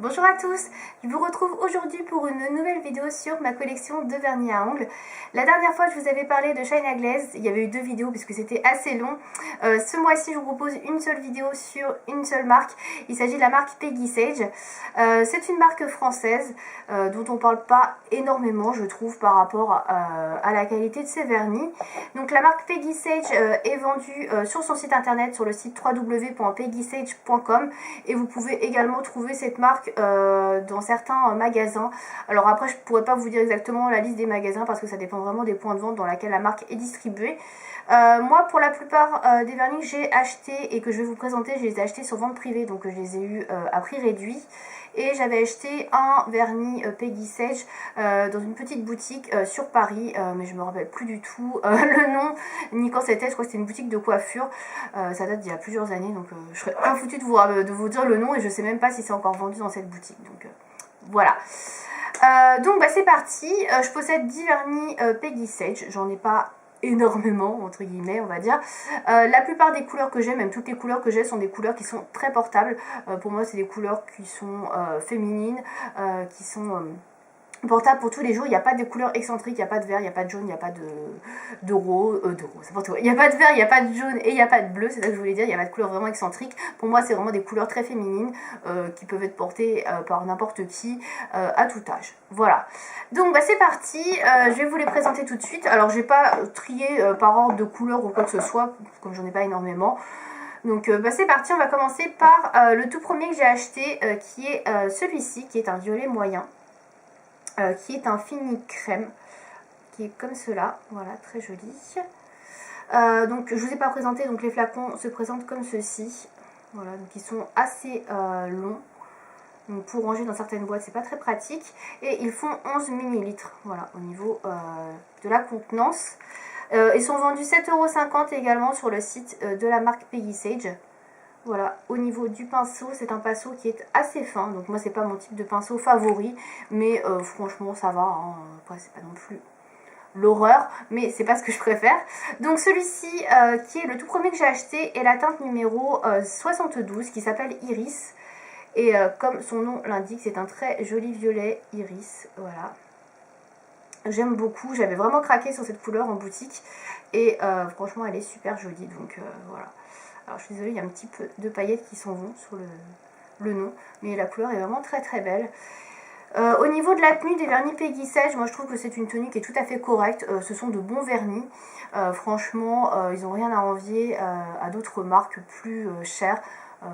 Bonjour à tous, je vous retrouve aujourd'hui pour une nouvelle vidéo sur ma collection de vernis à ongles. La dernière fois je vous avais parlé de Shine a Glaze, il y avait eu deux vidéos puisque c'était assez long. Ce mois-ci je vous propose une seule vidéo sur une seule marque, il s'agit de la marque Peggy Sage. C'est une marque française dont on ne parle pas énormément je trouve par rapport à la qualité de ses vernis. Donc la marque Peggy Sage est vendue sur son site internet, sur le site www.peggysage.com, et vous pouvez également trouver cette marque dans certains magasins. Alors après je pourrais pas vous dire exactement la liste des magasins parce que ça dépend vraiment des points de vente dans lesquels la marque est distribuée. Moi pour la plupart des vernis que j'ai achetés et que je vais vous présenter, je les ai achetés sur vente privée, donc je les ai eu à prix réduit. Et j'avais acheté un vernis Peggy Sage dans une petite boutique sur Paris, mais je me rappelle plus du tout le nom ni quand c'était. Je crois que c'était une boutique de coiffure, ça date d'il y a plusieurs années, donc je serais infoutue de vous dire le nom et je sais même pas si c'est encore vendu dans cette boutique, donc voilà. Donc bah, c'est parti, je possède 10 vernis Peggy Sage, j'en ai pas énormément entre guillemets on va dire. La plupart des couleurs que j'ai, même toutes les couleurs que j'ai, sont des couleurs qui sont très portables. Pour moi c'est des couleurs qui sont féminines, qui sont portable pour tous les jours. Il n'y a pas de couleurs excentriques, il n'y a pas de vert, il n'y a pas de jaune, il n'y a pas de rose, c'est pas tout. Il n'y a pas de vert, il n'y a pas de jaune et il n'y a pas de bleu, c'est ça que je voulais dire. Il n'y a pas de couleurs vraiment excentriques. Pour moi c'est vraiment des couleurs très féminines qui peuvent être portées par n'importe qui à tout âge. Voilà, donc bah, c'est parti, je vais vous les présenter tout de suite. Alors je vais pas trier par ordre de couleur ou quoi que ce soit, comme j'en ai pas énormément. Donc bah, c'est parti, on va commencer par le tout premier que j'ai acheté qui est celui-ci, qui est un violet moyen. Qui est un fini crème, qui est comme cela, voilà, très joli. Donc je vous ai pas présenté, donc les flacons se présentent comme ceci, voilà, donc ils sont assez longs, donc pour ranger dans certaines boîtes c'est pas très pratique, et ils font 11 ml, voilà, au niveau de la contenance. Ils sont vendus 7,50 € également sur le site de la marque Peggy Sage. Voilà, au niveau du pinceau, c'est un pinceau qui est assez fin, donc moi c'est pas mon type de pinceau favori, mais franchement ça va, hein. Après c'est pas non plus l'horreur, mais c'est pas ce que je préfère. Donc celui-ci qui est le tout premier que j'ai acheté est la teinte numéro 72 qui s'appelle Iris, et comme son nom l'indique c'est un très joli violet iris, voilà. J'aime beaucoup, j'avais vraiment craqué sur cette couleur en boutique, et franchement elle est super jolie, donc voilà. Alors je suis désolée, il y a un petit peu de paillettes qui s'en vont sur le nom, mais la couleur est vraiment très très belle. Au niveau de la tenue des vernis Peggy Sage, moi je trouve que c'est une tenue qui est tout à fait correcte. Ce sont de bons vernis. Franchement, ils n'ont rien à envier à d'autres marques plus chères.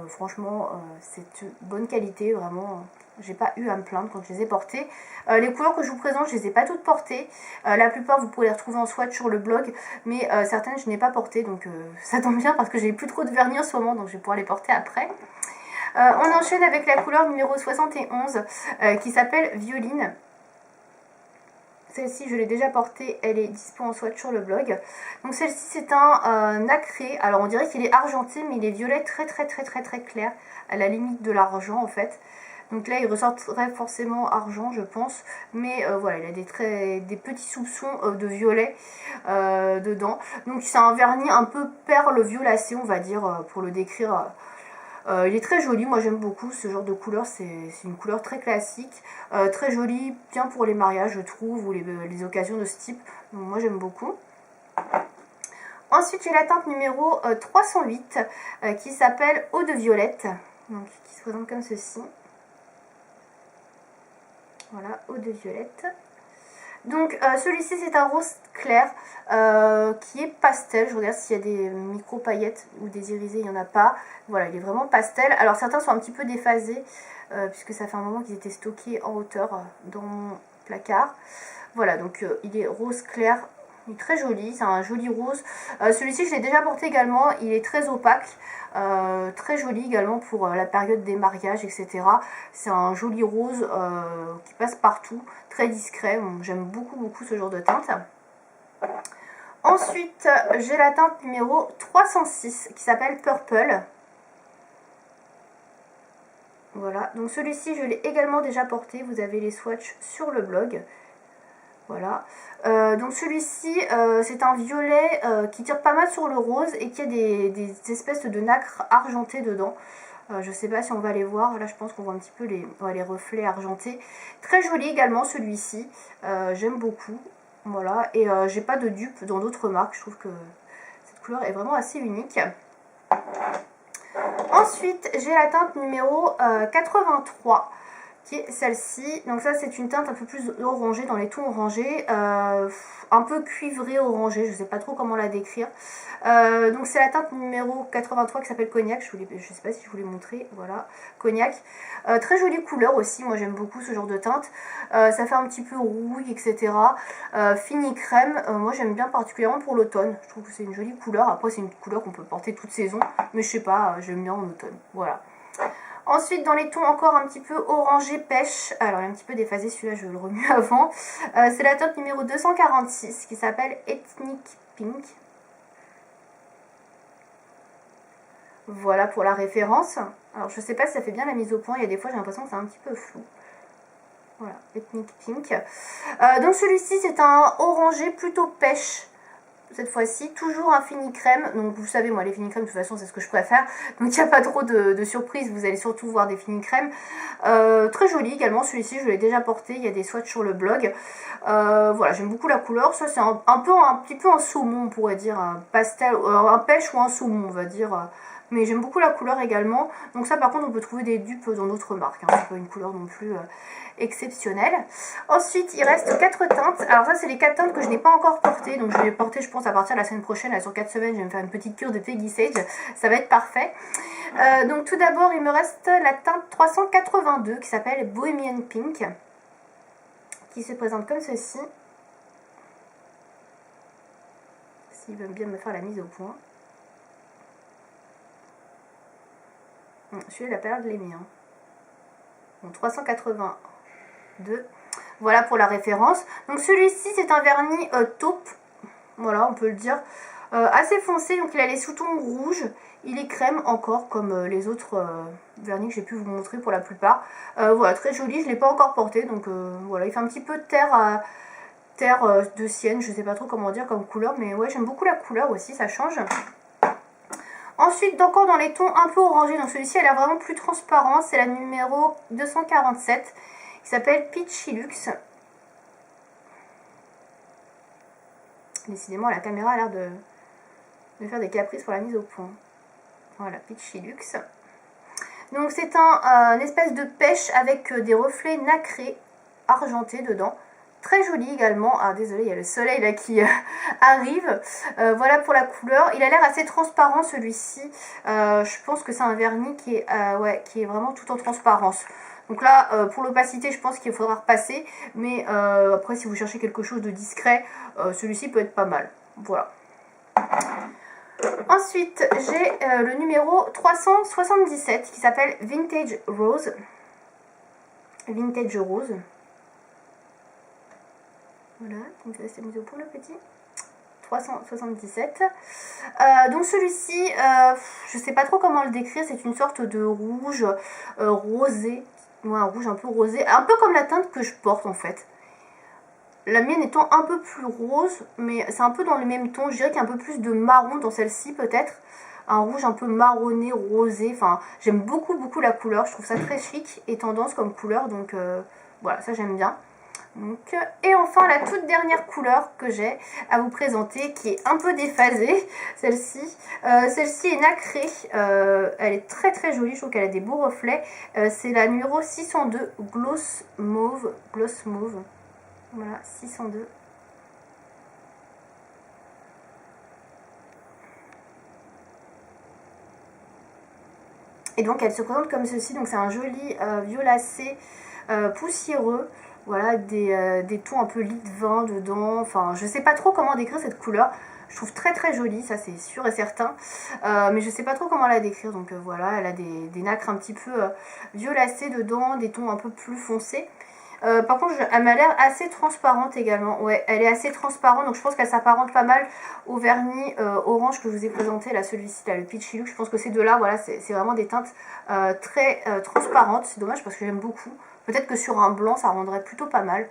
Franchement, c'est de bonne qualité, vraiment. J'ai pas eu à me plaindre quand je les ai portés. Les couleurs que je vous présente, je les ai pas toutes portées. La plupart, vous pouvez les retrouver en swatch sur le blog, mais certaines, je n'ai pas portées, donc ça tombe bien parce que j'ai plus trop de vernis en ce moment, donc je vais pouvoir les porter après. On enchaîne avec la couleur numéro 71 qui s'appelle Violine. Celle-ci, je l'ai déjà portée, elle est dispo en swatch sur le blog. Donc celle-ci, c'est un nacré. Alors on dirait qu'il est argenté, mais il est violet très clair, à la limite de l'argent en fait. Donc là, il ressortirait forcément argent, je pense. Mais voilà, il a des petits soupçons de violet dedans. Donc c'est un vernis un peu perle violacé, on va dire, pour le décrire. Il est très joli, moi j'aime beaucoup ce genre de couleur, c'est une couleur très classique, très jolie, bien pour les mariages je trouve, ou les occasions de ce type, donc moi j'aime beaucoup. Ensuite j'ai la teinte numéro 308 qui s'appelle Eau de Violette, donc, qui se présente comme ceci. Voilà, Eau de Violette. Donc celui-ci c'est un rose clair qui est pastel. Je regarde s'il y a des micro paillettes ou des irisés, il n'y en a pas. Voilà, il est vraiment pastel. Alors certains sont un petit peu déphasés puisque ça fait un moment qu'ils étaient stockés en hauteur dans mon placard. Voilà, donc il est rose clair. Il est très joli, c'est un joli rose. Celui-ci je l'ai déjà porté également, il est très opaque, très joli également pour la période des mariages, etc. C'est un joli rose qui passe partout, très discret. Bon, j'aime beaucoup ce genre de teinte. Ensuite j'ai la teinte numéro 306 qui s'appelle Purple. Voilà, donc celui-ci je l'ai également déjà porté, vous avez les swatchs sur le blog. Voilà, donc celui-ci c'est un violet qui tire pas mal sur le rose et qui a des espèces de nacre argenté dedans. Je sais pas si on va les voir, là je pense qu'on voit un petit peu les reflets argentés. Très joli également celui-ci, j'aime beaucoup. Voilà, et j'ai pas de dupe dans d'autres marques, je trouve que cette couleur est vraiment assez unique. Ensuite, j'ai la teinte numéro 83, qui est celle-ci. Donc ça, c'est une teinte un peu plus orangée, dans les tons orangés, un peu cuivré orangé, je sais pas trop comment la décrire. Donc c'est la teinte numéro 83 qui s'appelle Cognac, je sais pas si je vous l'ai montré, voilà, Cognac. Très jolie couleur aussi, moi j'aime beaucoup ce genre de teinte. Ça fait un petit peu rouille, etc. Fini crème, moi j'aime bien particulièrement pour l'automne. Je trouve que c'est une jolie couleur. Après c'est une couleur qu'on peut porter toute saison, mais je sais pas, j'aime bien en automne. Voilà. Ensuite, dans les tons encore un petit peu orangé pêche, alors il est un petit peu déphasé, celui-là je le remue avant. C'est la teinte numéro 246 qui s'appelle Ethnic Pink. Voilà pour la référence. Alors je sais pas si ça fait bien la mise au point, il y a des fois j'ai l'impression que c'est un petit peu flou. Voilà, Ethnic Pink. Donc celui-ci c'est un orangé plutôt pêche. Cette fois-ci, toujours un fini crème. Donc vous savez, moi les fini crèmes de toute façon c'est ce que je préfère. Donc il n'y a pas trop de surprises, vous allez surtout voir des fini crèmes. Très joli également, celui-ci je l'ai déjà porté, il y a des swatchs sur le blog. Voilà, j'aime beaucoup la couleur. Ça c'est un petit peu un saumon, on pourrait dire, un pastel, un pêche ou un saumon on va dire. Mais j'aime beaucoup la couleur également. Donc ça par contre on peut trouver des dupes dans d'autres marques. Hein. C'est pas une couleur non plus exceptionnelle. Ensuite il reste 4 teintes. Alors ça c'est les 4 teintes que je n'ai pas encore portées. Donc je vais les porter je pense à partir de la semaine prochaine. Là, sur 4 semaines je vais me faire une petite cure de Peggy Sage. Ça va être parfait. Donc tout d'abord il me reste la teinte 382 qui s'appelle Bohemian Pink. Qui se présente comme ceci. S'il veut bien me faire la mise au point. Celui-là, il a pas l'air de l'aimer. Hein. Bon, 382. Voilà pour la référence. Donc celui-ci, c'est un vernis taupe. Voilà, on peut le dire. Assez foncé, donc il a les sous-tons rouges. Il est crème encore, comme les autres vernis que j'ai pu vous montrer pour la plupart. Voilà, très joli. Je ne l'ai pas encore porté. Donc voilà, il fait un petit peu de terre de sienne. Je ne sais pas trop comment dire comme couleur. Mais ouais, j'aime beaucoup la couleur aussi, ça change. Ensuite, encore dans les tons un peu orangés, donc celui-ci elle est vraiment plus transparent, c'est la numéro 247 qui s'appelle Peachy Luxe. Décidément, la caméra a l'air de faire des caprices pour la mise au point. Voilà, Peachy Luxe. Donc c'est un espèce de pêche avec des reflets nacrés argentés dedans. Très joli également. Ah désolé, il y a le soleil là qui arrive. Voilà pour la couleur. Il a l'air assez transparent celui-ci. Je pense que c'est un vernis qui est vraiment tout en transparence. Donc là, pour l'opacité, je pense qu'il faudra repasser. Mais après, si vous cherchez quelque chose de discret, celui-ci peut être pas mal. Voilà. Ensuite, j'ai le numéro 377 qui s'appelle Vintage Rose. Vintage Rose. Voilà, donc c'est mis au point le petit. 377. Donc celui-ci, je sais pas trop comment le décrire, c'est une sorte de rouge rosé. Ouais, un rouge un peu rosé, un peu comme la teinte que je porte en fait. La mienne étant un peu plus rose, mais c'est un peu dans le même ton. Je dirais qu'il y a un peu plus de marron dans celle-ci peut-être. Un rouge un peu marronné, rosé. Enfin, j'aime beaucoup la couleur. Je trouve ça très chic et tendance comme couleur. Donc voilà, ça j'aime bien. Donc, et enfin la toute dernière couleur que j'ai à vous présenter qui est un peu déphasée, celle-ci. Celle-ci est nacrée, elle est très jolie, je trouve qu'elle a des beaux reflets. C'est la numéro 602 Gloss Mauve. Voilà, 602. Et donc elle se présente comme ceci, donc c'est un joli violacé poussiéreux. Voilà, des tons un peu lit de vin dedans. Enfin, je sais pas trop comment décrire cette couleur. Je trouve très jolie, ça c'est sûr et certain. Mais je sais pas trop comment la décrire. Donc voilà, elle a des nacres un petit peu violacées dedans, des tons un peu plus foncés. Par contre, elle m'a l'air assez transparente également. Ouais, elle est assez transparente, donc je pense qu'elle s'apparente pas mal au vernis orange que je vous ai présenté, là, celui-ci, là, le Peachy Look. Je pense que ces deux-là, voilà, c'est vraiment des teintes très transparentes. C'est dommage parce que j'aime beaucoup. Peut-être que sur un blanc, ça rendrait plutôt pas mal.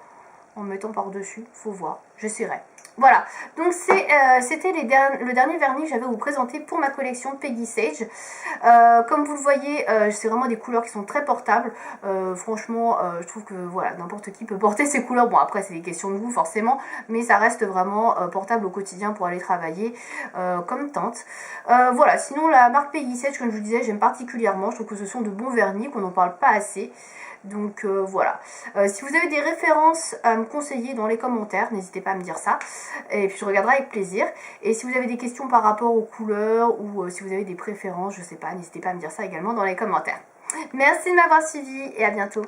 en mettant par-dessus, faut voir, j'essaierai. Voilà, donc c'était le dernier vernis que j'avais à vous présenter pour ma collection Peggy Sage. Comme vous le voyez, c'est vraiment des couleurs qui sont très portables. Franchement, je trouve que voilà, n'importe qui peut porter ces couleurs. Bon, après, c'est des questions de goût forcément, mais ça reste vraiment portable au quotidien pour aller travailler comme teinte. Voilà, sinon la marque Peggy Sage, comme je vous disais, j'aime particulièrement. Je trouve que ce sont de bons vernis, qu'on n'en parle pas assez. Donc voilà, si vous avez des références à me conseiller dans les commentaires, n'hésitez pas à me dire ça, et puis je regarderai avec plaisir. Et si vous avez des questions par rapport aux couleurs, ou si vous avez des préférences, je sais pas, n'hésitez pas à me dire ça également dans les commentaires. Merci de m'avoir suivi, et à bientôt.